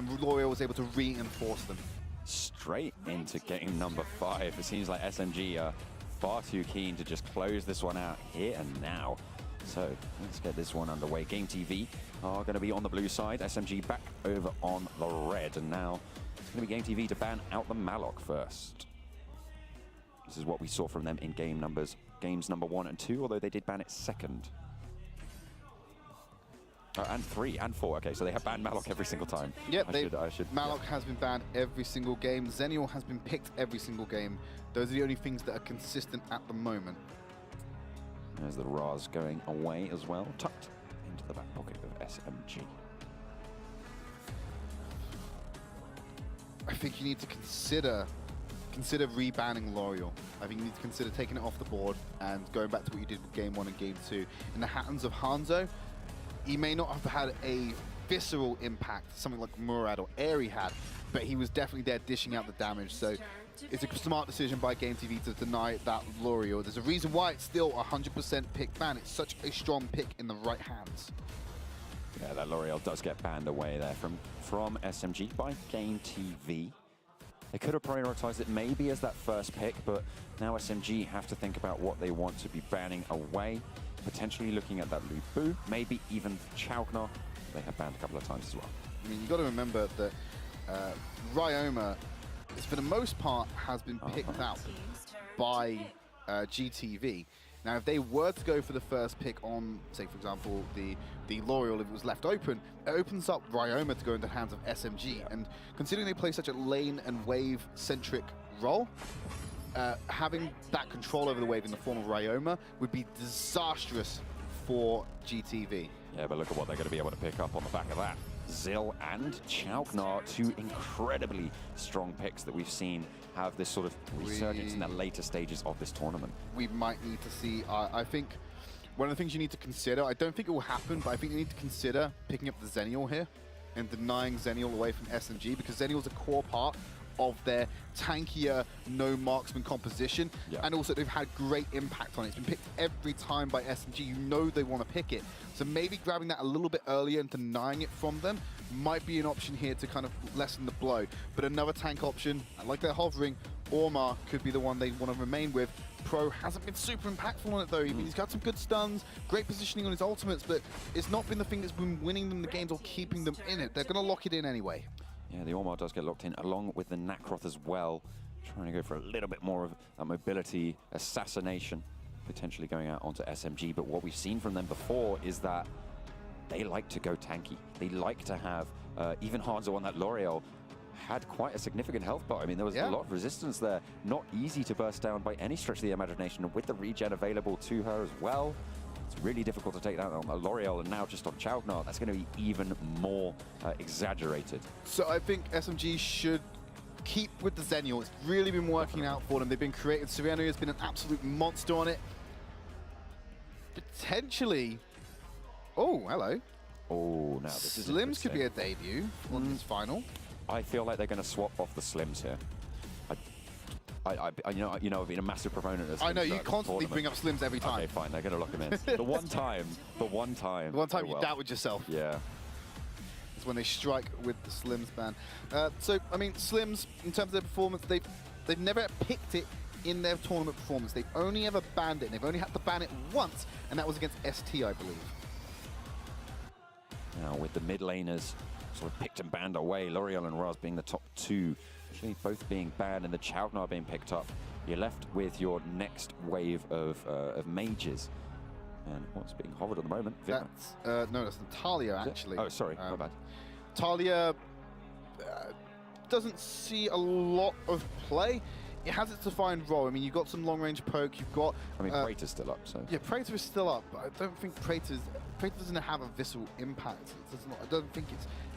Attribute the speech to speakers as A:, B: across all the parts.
A: and L'Oreal was able to reinforce them.
B: Straight into game number 5. It seems like SMG are far too keen to just close this one out here and now. So let's get this one underway. GameTV are going to be on the blue side. SMG back over on the red. And now it's going to be GameTV to ban out the Malok first. This is what we saw from them in games number 1 and 2, although they did ban it second. And 3 and 4. Okay, so they have banned Malok every single time.
A: Yep, Malok has been banned every single game. Zenial has been picked every single game. Those are the only things that are consistent at the moment.
B: There's the Raz going away as well, tucked into the back pocket of SMG.
A: I think you need to consider rebanning L'Oreal. I think you need to consider taking it off the board and going back to what you did with game 1 and game 2. In the hands of Hanzo, he may not have had a visceral impact, something like Murad or Airy had, but he was definitely there dishing out the damage. So it's a smart decision by GameTV to deny that L'Oreal. There's a reason why it's still 100% pick ban. It's such a strong pick in the right hands.
B: Yeah, that L'Oreal does get banned away there from SMG by GameTV. They could have prioritized it maybe as that first pick, but now SMG have to think about what they want to be banning away. Potentially looking at that Lubu, maybe even Chaukna. They have banned a couple of times as well.
A: I mean, you've got to remember that Ryoma, for the most part, has been picked out by GTV. Now, if they were to go for the first pick on, say, for example, the L'Oreal, if it was left open, it opens up Ryoma to go into the hands of SMG. Yeah. And considering they play such a lane and wave-centric role, having that control over the wave in the form of Ryoma would be disastrous for GTV.
B: Yeah, but look at what they're going to be able to pick up on the back of that. Zill and Chaukna, two incredibly strong picks that we've seen have this sort of resurgence in the later stages of this tournament. We
A: might need to see, I think, one of the things you need to consider, I don't think it will happen, but I think you need to consider picking up the Zenial here and denying Zenial away from SMG, because Zenial's a core part of their tankier, no marksman composition, and also they've had great impact on it. It's been picked every time by SMG. You know they want to pick it. So maybe grabbing that a little bit earlier and denying it from them might be an option here to kind of lessen the blow. But another tank option, and like they're hovering, Ormar could be the one they want to remain with. Pro hasn't been super impactful on it though. He's got some good stuns, great positioning on his ultimates, but it's not been the thing that's been winning them the games or keeping them in it. They're going to lock it in anyway.
B: Yeah, the Ormar does get locked in, along with the Nakroth as well. Trying to go for a little bit more of a mobility assassination, potentially going out onto SMG. But what we've seen from them before is that they like to go tanky. They like to have, even Hanzo on that L'Oreal had quite a significant health bar. I mean, there was a lot of resistance there. Not easy to burst down by any stretch of the imagination. And with the regen available to her as well, it's really difficult to take that on L'Oreal, and now just on Chaukna, that's going to be even more exaggerated.
A: So I think SMG should keep with the Zenial. It's really been working out for them. They've been creating. Siriano has been an absolute monster on it. Potentially. Oh, hello.
B: Oh, now this is
A: Slims could be a debut on this final.
B: I feel like they're going to swap off the Slims here. You know, I've been a massive proponent of Slims.
A: I know, you constantly bring up Slims every time.
B: Okay, fine, they're going to lock him in. The one time
A: you doubted yourself.
B: Yeah.
A: It's when they strike with the Slims ban. So, I mean, Slims, in terms of their performance, they've never picked it in their tournament performance. They've only ever banned it, and they've only had to ban it once, and that was against ST, I believe.
B: Now, with the mid laners sort of picked and banned away, L'Oreal and Raz being the top two, actually both being banned and the Chaukna being picked up, you're left with your next wave of mages. And what's being hovered at the moment?
A: That's, no, that's Natalia, actually.
B: Oh, sorry, my bad.
A: Talia doesn't see a lot of play. It has its defined role. I mean, you've got some long-range poke, you've got... I
B: mean, Praetor's still up, so...
A: Yeah, Praetor is still up, but I don't think Praetor doesn't have a visceral impact. I don't think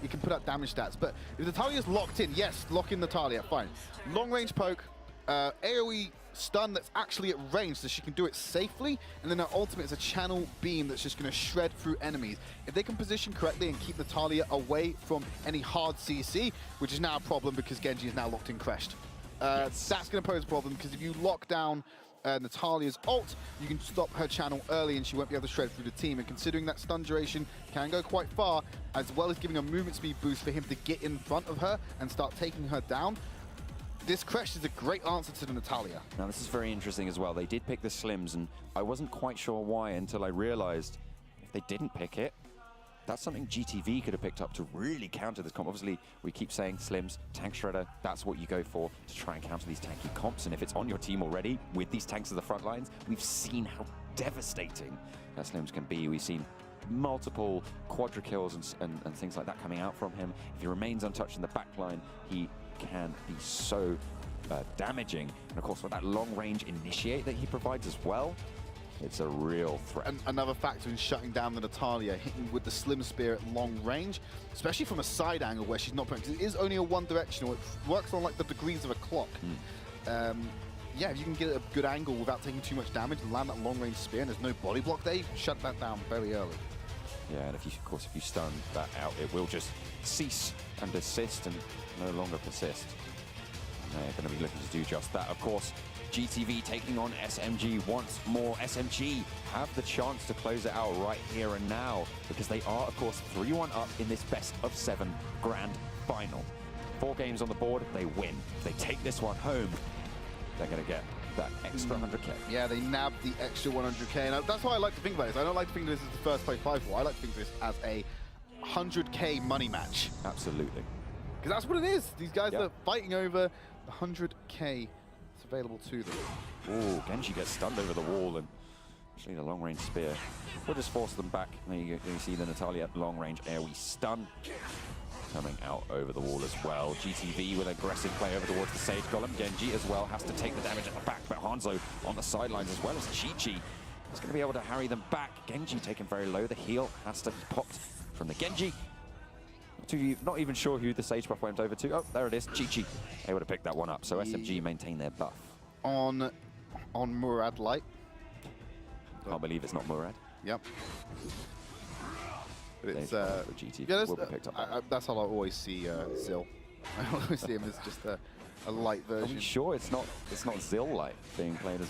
A: you can put out damage stats. But if Natalia's locked in, yes, lock in Natalia, fine. Long-range poke, AoE stun that's actually at range, so she can do it safely, and then her ultimate is a channel beam that's just going to shred through enemies. If they can position correctly and keep Natalia away from any hard CC, which is now a problem because Genji is now locked in Crest. That's going to pose a problem, because if you lock down Natalia's ult, you can stop her channel early and she won't be able to shred through the team. And considering that stun duration can go quite far, as well as giving a movement speed boost for him to get in front of her and start taking her down, this crash is a great answer to the Natalia.
B: Now this is very interesting as well. They did pick the Slims, and I wasn't quite sure why until I realized if they didn't pick it, that's something GTV could have picked up to really counter this comp. Obviously, we keep saying Slims, Tank Shredder, that's what you go for to try and counter these tanky comps. And if it's on your team already with these tanks at the front lines, we've seen how devastating that Slims can be. We've seen multiple quadra kills and things like that coming out from him. If he remains untouched in the back line, he can be so damaging. And of course, with that long range initiate that he provides as well, it's a real threat.
A: And another factor in shutting down the Natalia, hitting with the Slim Spear at long range, especially from a side angle where she's not playing, because it is only a one-directional. It works on like the degrees of a clock. Yeah, if you can get a good angle without taking too much damage and land that long-range spear, and there's no body block there, you can shut that down very early.
B: Yeah, and if you, of course, if you stun that out, it will just cease and desist and no longer persist. And they're going to be looking to do just that. Of course, GTV taking on SMG once more. SMG have the chance to close it out right here and now, because they are, of course, 3-1 up in this best-of-7 grand final. 4 games on the board, they win. If they take this one home, they're going to get that extra 100K.
A: Yeah, they nabbed the extra 100K. And that's why I like to think about this. I don't like to think of this as the first place 5-4. I like to think of this as a 100K money match.
B: Absolutely.
A: Because that's what it is. These guys are fighting over the 100K that's available to them.
B: Ooh, Genji gets stunned over the wall, and actually the long-range spear will just force them back. There you see the Natalia long-range AoE stun coming out over the wall as well. GTV with aggressive play over towards the Sage Golem. Genji as well has to take the damage at the back, but Hanzo on the sidelines as well as Chi-Chi is going to be able to harry them back. Genji taken very low. The heal has to be popped from the Genji. Not even sure who the Sage buff went over to. Oh, there it is. Chi-Chi able to pick that one up. So SMG maintain their buff.
A: On Murad Light.
B: Can't believe it's not Murad.
A: Yep. But it's
B: GTV will be picked up.
A: That's how I always see Zill. I always see him as just a light version.
B: Are we sure it's not Zill Light being played as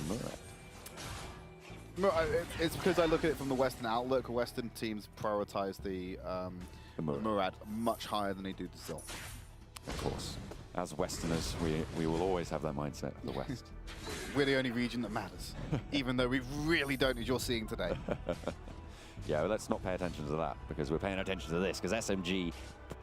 B: Murad?
A: It's because I look at it from the Western outlook. Western teams prioritize the Murad much higher than they do the Zill.
B: Of course. As Westerners, we will always have that mindset of the West.
A: We're the only region that matters, even though we really don't, as you're seeing today.
B: Yeah, well, let's not pay attention to that, because we're paying attention to this, because SMG,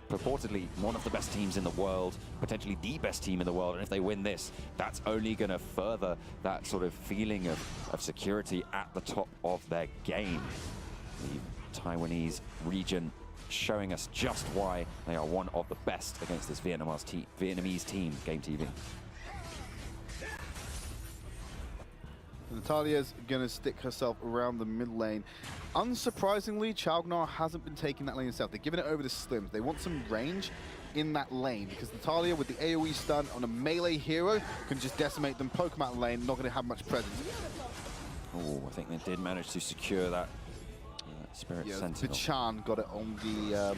B: purportedly one of the best teams in the world, potentially the best team in the world, and if they win this, that's only going to further that sort of feeling of security at the top of their game. The Taiwanese region showing us just why they are one of the best against this Vietnamese team, GameTV.
A: Natalia's going to stick herself around the mid lane. Unsurprisingly, Chaognar hasn't been taking that lane itself. They're giving it over to Slims. They want some range in that lane, because Natalia with the AoE stun on a melee hero can just decimate them, poke them out of the lane, not going to have much presence.
B: Oh, I think they did manage to secure that Spirit Sentinel.
A: Bichan got it on the...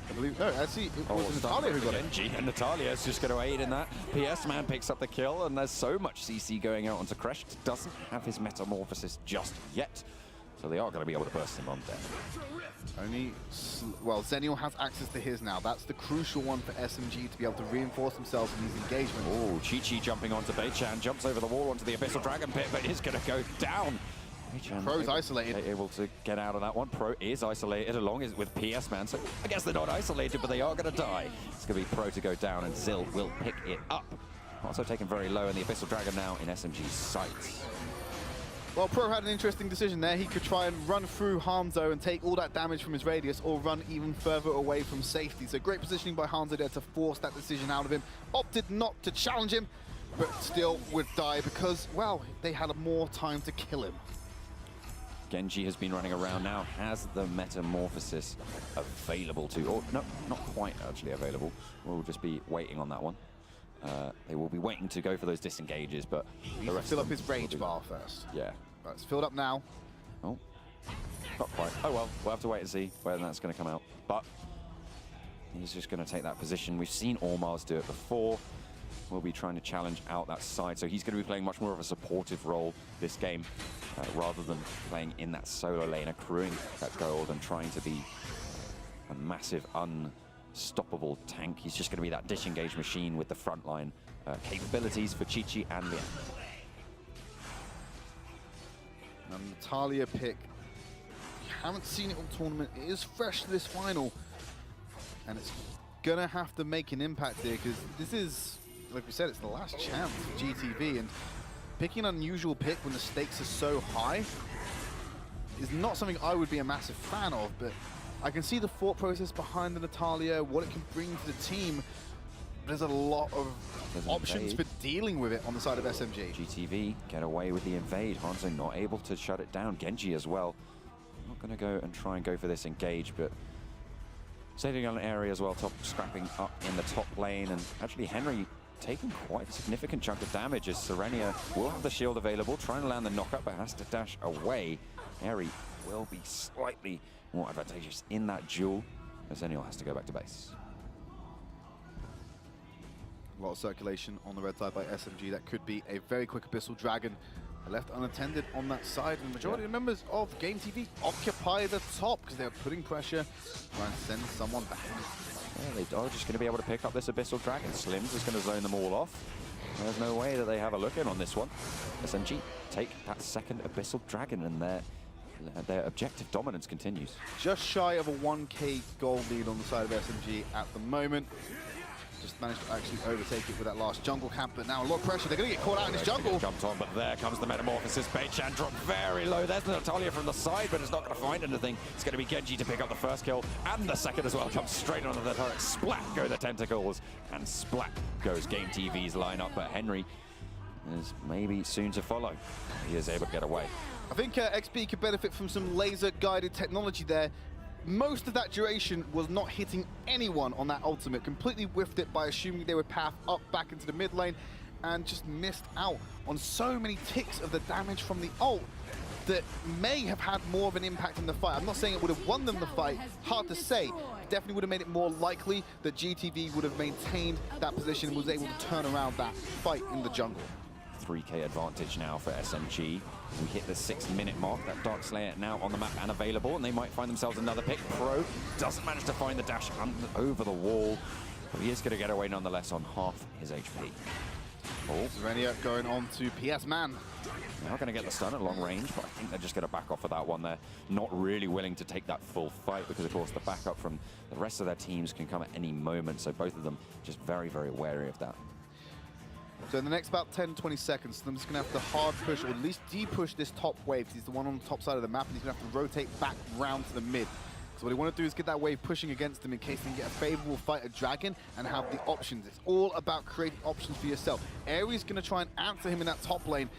A: I believe, no, actually, it was Natalia who got it.
B: Genji, and Natalia is just going to aid in that. PS Man picks up the kill, and there's so much CC going out onto Kresh. Doesn't have his Metamorphosis just yet, so they are going to be able to burst him on deck.
A: Well, Zenial has access to his now. That's the crucial one for SMG to be able to reinforce themselves in these engagements.
B: Oh, Chi-Chi jumping onto Beichan, jumps over the wall onto the Abyssal Dragon Pit, but is going to go down.
A: Pro's isolated.
B: Able to get out of that one. Pro is isolated along with PS Man, so I guess they're not isolated, but they are going to die. It's going to be Pro to go down, and Zill will pick it up. Also taken very low, and the Abyssal Dragon now in SMG's sights.
A: Well, Pro had an interesting decision there. He could try and run through Hanzo and take all that damage from his radius, or run even further away from safety. So great positioning by Hanzo there to force that decision out of him. Opted not to challenge him, but still would die because, well, they had more time to kill him.
B: Genji has been running around now, has the Metamorphosis available to, or no, not quite actually available. We'll just be waiting on that one. They will be waiting to go for those disengages, but the rest
A: fill up his rage bar first.
B: Yeah.
A: Right, it's filled up now.
B: Oh, not quite. Oh well, we'll have to wait and see where that's going to come out. But he's just going to take that position. We've seen Ormars do it before. will be trying to challenge out that side. So he's going to be playing much more of a supportive role this game, rather than playing in that solo lane, accruing that gold and trying to be a massive, unstoppable tank. He's just going to be that disengage machine with the frontline capabilities for Chi-Chi and Liang.
A: And Natalia pick, you haven't seen it all tournament. It is fresh to this final, and it's gonna have to make an impact here because this is, like we said, it's the last chance for GTV, and picking an unusual pick when the stakes are so high is not something I would be a massive fan of, but I can see the thought process behind the Natalia, what it can bring to the team. There's a lot of options for dealing with it on the side of SMG.
B: GTV get away with the invade. Hanzo not able to shut it down. Genji as well. Not going to go and try and go for this engage, but saving on an area as well, scrapping up in the top lane, and actually Henry taking quite a significant chunk of damage as Serenia will have the shield available, trying to land the knockup, but has to dash away. Eri will be slightly more advantageous in that duel, as Zenial has to go back to base.
A: A lot of circulation on the red side by SMG. That could be a very quick Abyssal Dragon left unattended on that side. And the majority of members of GameTV occupy the top because they're putting pressure, trying to send someone back.
B: Yeah, they are just going to be able to pick up this Abyssal Dragon. Slims is going to zone them all off. There's no way that they have a look in on this one. SMG take that second Abyssal Dragon, and their objective dominance continues.
A: Just shy of a 1k gold lead on the side of SMG at the moment. Just managed to actually overtake it with that last jungle camp, but now a lot of pressure. They're going to get caught out in this jungle.
B: Jumped on, but there comes the Metamorphosis. Beichan dropped very low. There's the Natalia from the side, but it's not going to find anything. It's going to be Genji to pick up the first kill, and the second as well. Comes straight onto the turret. Splat go the tentacles, and splat goes GameTV's lineup. But Henry is maybe soon to follow. He is able to get away.
A: I think XP could benefit from some laser-guided technology there. Most of that duration was not hitting anyone on that ultimate. Completely whiffed it by assuming they would path up back into the mid lane, and just missed out on so many ticks of the damage from the ult that may have had more of an impact in the fight. I'm not saying it would have won them the fight, hard to say. Definitely would have made it more likely that GTV would have maintained that position and was able to turn around that fight in the jungle.
B: 3k advantage now for SMG. We hit the 6-minute mark. That Dark Slayer now on the map and available, and they might find themselves another pick. Pro doesn't manage to find the dash over the wall, but he is going to get away nonetheless on half his HP.
A: Serenia going on to PS Man.
B: They're not going to get the stun at long range, but I think they're just going to back off of that one. They're not really willing to take that full fight because, of course, the backup from the rest of their teams can come at any moment, so both of them just very, very wary of that.
A: So in the next about 10-20 seconds, I'm just going to have to hard push, or at least de-push this top wave. He's the one on the top side of the map, and he's going to have to rotate back round to the mid. So what he want to do is get that wave pushing against him in case he can get a favorable fight a dragon and have the options. It's all about creating options for yourself. Ares going to try and answer him in that top lane.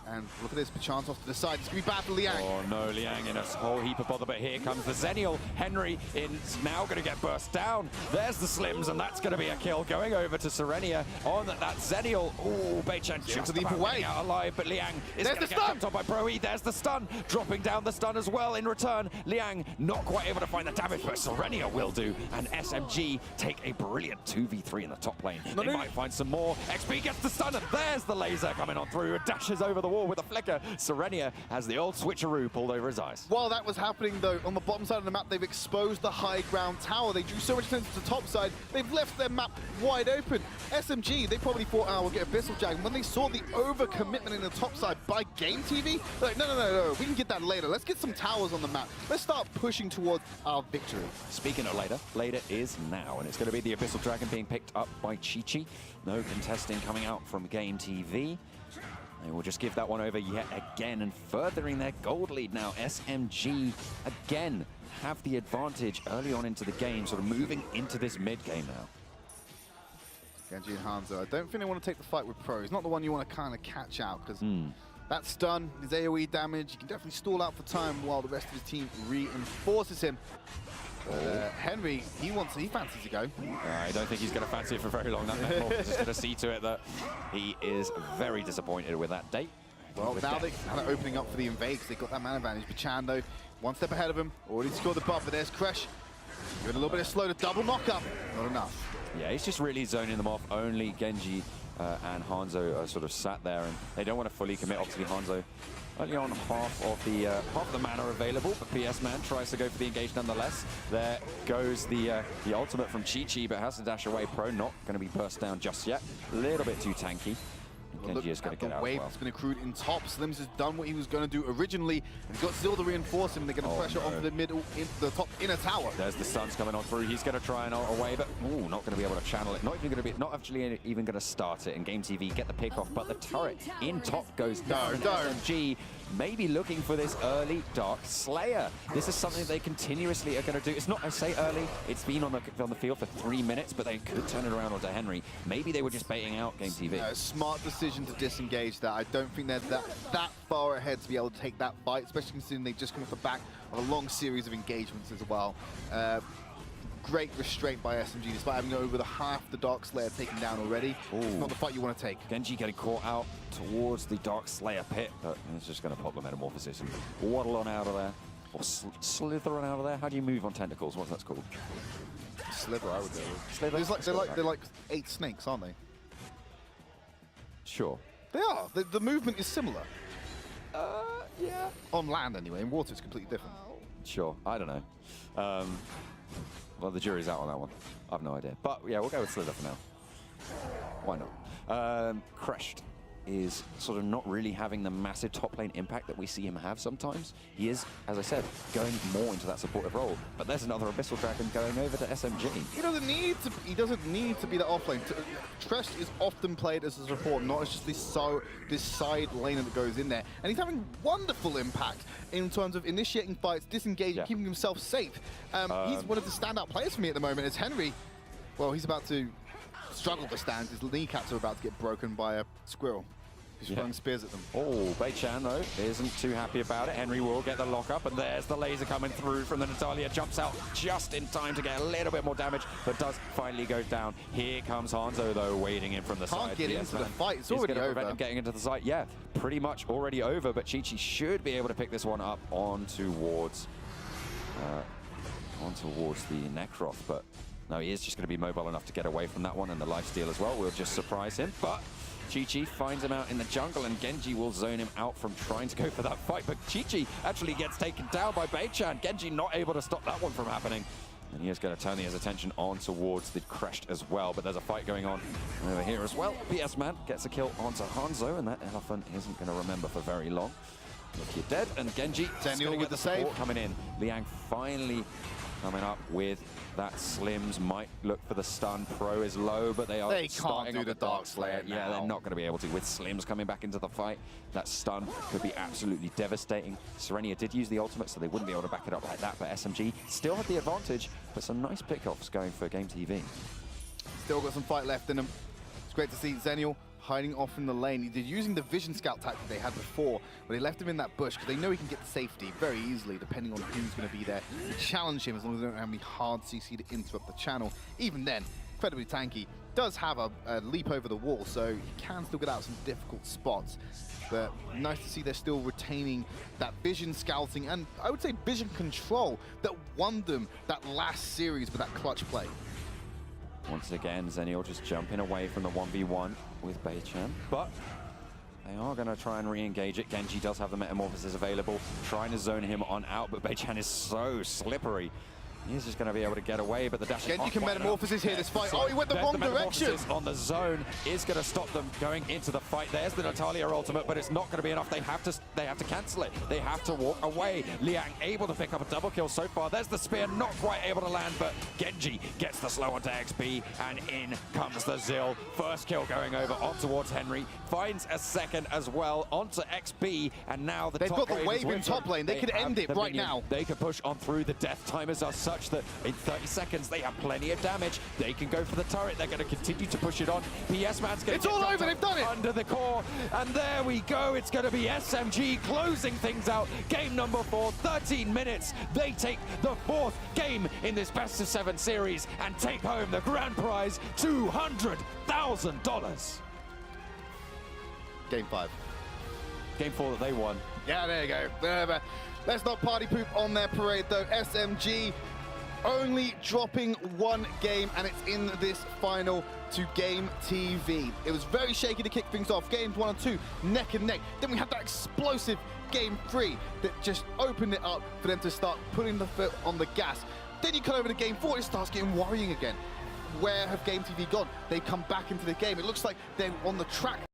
A: And look at this, Pachance off to the side. It's going to be bad for Liang.
B: Oh no, Liang in a whole heap of bother, but here comes the Zenial. Henry is now going to get burst down. There's the Slims, and that's going to be a kill going over to Serenia on that Zenial. Ooh, Beichan just about getting out alive, but Liang is going to get jumped on by Pro-E. There's the stun, dropping down the stun as well in return. Liang not quite able to find the damage, but Serenia will do, and SMG take a brilliant 2v3 in the top lane. They might find some more. XP gets the stun, and there's the laser coming on through. It dashes over the wall with a flicker. Serenia has the old switcheroo pulled over his eyes.
A: While that was happening, though, on the bottom side of the map, they've exposed the high ground tower. They drew so much attention to the top side, they've left their map wide open. SMG, they probably thought, we'll get Abyssal Dragon. When they saw the overcommitment in the top side by GameTV, they're like, no, we can get that later. Let's get some towers on the map. Let's start pushing towards our victory.
B: Speaking of later is now, and it's going to be the Abyssal Dragon being picked up by Chi-Chi. No contesting coming out from GameTV. They will just give that one over yet again, and furthering their gold lead now. SMG again have the advantage early on into the game, sort of moving into this mid game now.
A: Genji and Hanzo, I don't think they want to take the fight with Pro. He's not the one you want to kind of catch out, because that stun, his AoE damage, you can definitely stall out for time while the rest of his team reinforces him. Henry, he fancies to go.
B: I don't think he's going to fancy it for very long. That Metal is just going to see to it that he is very disappointed with that date.
A: Well, now they're kind of opening up for the invade because they got that man advantage. But Chan, though, one step ahead of him, already scored the buff, but there's Crash. Doing a little bit of slow to double knock up. Not enough.
B: Yeah, he's just really zoning them off. Only Genji and Hanzo are sort of sat there, and they don't want to fully commit. Obviously, Hanzo only on half of the mana available, but PS Man tries to go for the engage nonetheless. There goes the ultimate from Chi-Chi, but has to dash away. Pro not going to be burst down just yet. A little bit too tanky. Genji is going to get out.
A: The wave has been accrued in top. Slims has done what he was going to do originally, and he's got Zill to reinforce him. They're going to pressure onto the middle, the top inner tower.
B: There's the stuns coming on through. He's going to try and ult away, but not going to be able to channel it. Not actually even going to start it. And GameTV get the pick off, but the turret in top goes down. SMG maybe looking for this early Dark Slayer. This is something they continuously are going to do. It's not, I say early, it's been on the field for 3 minutes, but they could turn it around onto Henry. Maybe they were just baiting out GameTV.
A: Smart decision to disengage that. I don't think they're that far ahead to be able to take that fight, especially considering they just come off the back of a long series of engagements as well. Great restraint by SMG, despite having over half the Dark Slayer taken down already. It's not the fight you want to take.
B: Genji getting caught out towards the Dark Slayer pit, but it's just going to pop the Metamorphosis and waddle on out of there. Or slither on out of there. How do you move on tentacles? What's that called?
A: Slither, I would go with.
B: Slither?
A: They're like 8 snakes, aren't they?
B: Sure.
A: They are. The movement is similar.
B: Yeah.
A: On land, anyway. In water, it's completely different.
B: Sure. I don't know. Well, the jury's out on that one. I have no idea. But yeah, we'll go with Slither for now. Why not? Crushed is sort of not really having the massive top lane impact that we see him have sometimes. He is, as I said, going more into that supportive role. But there's another Abyssal Dragon going over to SMG.
A: He doesn't need to be that off lane. Crest is often played as a support, not as just this side laner that goes in there. And he's having wonderful impact in terms of initiating fights, disengaging, keeping himself safe. He's one of the standout players for me at the moment. As Henry, well, he's about to struggle to stand. His kneecaps are about to get broken by a squirrel who's throwing spears at them.
B: Oh, Bei-Chan, though, isn't too happy about it. Henry will get the lockup, and there's the laser coming through from the Natalia. Jumps out just in time to get a little bit more damage, but does finally go down. Here comes Hanzo, though, wading in from the side.
A: Can't get into the fight. It's already over.
B: Prevent him getting into the site. Yeah, pretty much already over, but Chi-Chi should be able to pick this one up on towards the Necroth, but no, he is just going to be mobile enough to get away from that one, and the lifesteal as well will just surprise him. But Chi-Chi finds him out in the jungle, and Genji will zone him out from trying to go for that fight. But Chi-Chi actually gets taken down by Bei-Chan. Genji not able to stop that one from happening. And he is going to turn his attention on towards the Crest as well. But there's a fight going on over here as well. PS Man gets a kill onto Hanzo, and that elephant isn't going to remember for very long. Look, you're dead, and Genji
A: Daniel with the save
B: coming in. Liang finally coming up with that. Slims might look for the stun. Pro is low, but they can't
A: do the Dark Slayer
B: Yeah, they're not going to be able to. With Slims coming back into the fight, that stun could be absolutely devastating. Serenia did use the ultimate, so they wouldn't be able to back it up like that, but SMG still had the advantage, but some nice pickoffs going for GameTV.
A: Still got some fight left in them. It's great to see Zenial hiding off in the lane. They're using the vision scout tactic they had before, but they left him in that bush because they know he can get to safety very easily depending on who's going to be there to challenge him, as long as they don't have any hard CC to interrupt the channel. Even then, incredibly tanky, does have a leap over the wall, so he can still get out some difficult spots. But nice to see they're still retaining that vision scouting and I would say vision control that won them that last series with that clutch play.
B: Once again, Zenial just jumping away from the 1v1 with Bei-Chan, but they are going to try and re-engage it. Genji does have the Metamorphosis available, trying to zone him on out, but Bei-Chan is so slippery. He's just going to be able to get away, but the dash
A: Genji can Metamorphosis here this fight. Oh, he went the wrong direction.
B: On the zone is going to stop them going into the fight. There's the Natalia ultimate, but it's not going to be enough. They have to cancel it. They have to walk away. Liang able to pick up a double kill so far. There's the spear, not quite able to land, but Genji gets the slow onto XP, and in comes the Zill. First kill going over on towards Henry. Finds a second as well onto XP, and now
A: they've got the wave in top lane. They could end it right now.
B: They could push on through. The death timers are such that in 30 seconds they have plenty of damage. They can go for the turret. They're going to continue to push it on. PS Man's going to get
A: all over. They've done it
B: under the core, and there we go. It's going to be SMG closing things out. Game number 4, 13 minutes. They take the 4th game in this best of 7 series and take home the grand prize, $200,000.
A: Game 5.
B: Game 4 that they won.
A: Yeah, there you go. Let's not party poop on their parade, though. SMG only dropping one game, and it's in this final to GameTV. It was very shaky to kick things off. Games 1 and 2, neck and neck. Then we had that explosive Game 3 that just opened it up for them to start putting the foot on the gas. Then you cut over to Game 4, it starts getting worrying again. Where have GameTV gone? They've come back into the game. It looks like they're on the track